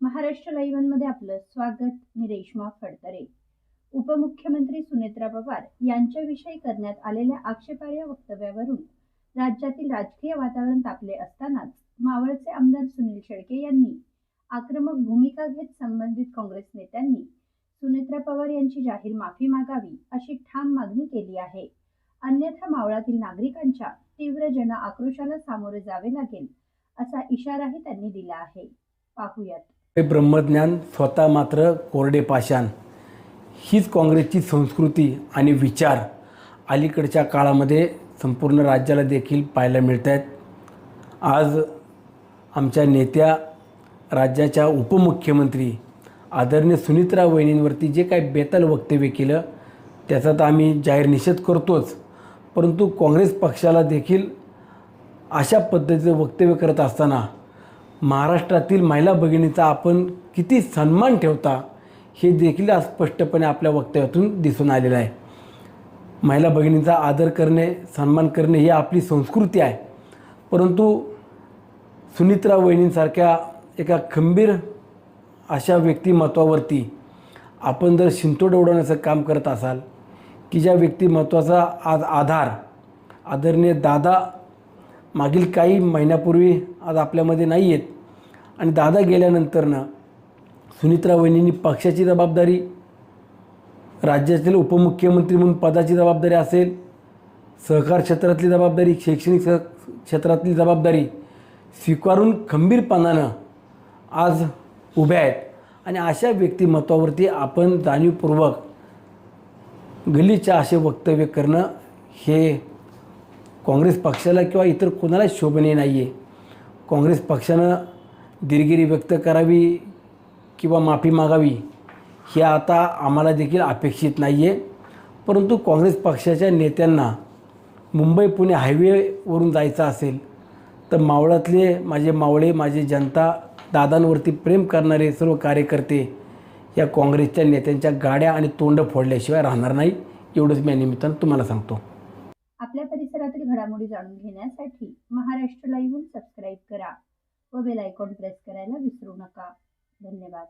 महाराष्ट्र लाईव्हमध्ये आपलं स्वागत. मी रेश्मा फडतरे. उपमुख्यमंत्री सुनेत्रा पवार यांच्याविषयी करण्यात आलेल्या आक्षेपार्ह वक्तव्यावरून राज्यातील राजकीय वातावरण तापले असतानाच मावळचे आमदार सुनील शेळके यांनी आक्रमक भूमिका घेत संबंधित काँग्रेस नेत्यांनी सुनेत्रा पवार यांची जाहीर माफी मागावी अशी ठाम मागणी केली आहे. अन्यथा मावळातील नागरिकांच्या तीव्र जन आक्रोशाला सामोरे जावे लागेल असा इशाराही त्यांनी दिला आहे. पाहूयात. ब्रह्मज्ञान स्वतः मात्र कोरडे पाषाण हीच काँग्रेसची संस्कृती आणि विचार अलीकडच्या काळामध्ये संपूर्ण राज्याला देखील पाहायला मिळत आहेत. आज आमच्या नेत्या राज्याच्या उपमुख्यमंत्री आदरणीय सुनेत्रा वहिनींवरती जे काही बेताल वक्तव्य केलं त्याचा तर आम्ही जाहीर निषेध करतोच, परंतु काँग्रेस पक्षाला देखील अशा पद्धतीचं वक्तव्य करत असताना महाराष्ट्रातील महिला भगिनींचा आपण किती सन्मान ठेवता हे देखील आज स्पष्टपणे आपल्या वक्तव्यातून दिसून आलेलं आहे. महिला भगिनींचा आदर करणे, सन्मान करणे ही आपली संस्कृती आहे, परंतु सुनेत्रा वहिनींसारख्या एका खंबीर अशा व्यक्तिमत्वावरती आपण जर शिंतोड उडवण्याचं काम करत असाल की ज्या व्यक्तिमत्वाचा आज आधार आदरणीय दादा मागील काही महिन्यापूर्वी आज आपल्यामध्ये नाही आहेत आणि दादा गेल्यानंतरनं सुनेत्रा वहिनींनी पक्षाची जबाबदारी, राज्यातील उपमुख्यमंत्री म्हणून पदाची जबाबदारी असेल, सहकार क्षेत्रातली जबाबदारी, शैक्षणिक क्षेत्रातली जबाबदारी स्वीकारून खंबीरपणानं आज उभ्या आहेत आणि अशा व्यक्तिमत्वावरती आपण जाणीवपूर्वक गलिच्छ असे वक्तव्य करणं हे काँग्रेस पक्षाला किंवा इतर कोणाला शोभनीय नाही आहे. काँग्रेस पक्षानं दिलगिरी व्यक्त करावी किंवा माफी मागावी हे आता आम्हाला देखील अपेक्षित नाही आहे, परंतु काँग्रेस पक्षाच्या नेत्यांना मुंबई पुणे हायवेवरून जायचं असेल तर मावळातले माझे मावळे, माझी जनता, दादांवरती प्रेम करणारे सर्व कार्यकर्ते या काँग्रेसच्या नेत्यांच्या गाड्या आणि तोंड फोडल्याशिवाय राहणार नाही, एवढंच मी या निमित्तानं तुम्हाला सांगतो. आपल्या परिसरातील घडामोडी जाणून घेण्यासाठी महाराष्ट्र लाईव्ह सबस्क्राईब करा व बेल आयकॉन प्रेस करायला विसरू नका. धन्यवाद.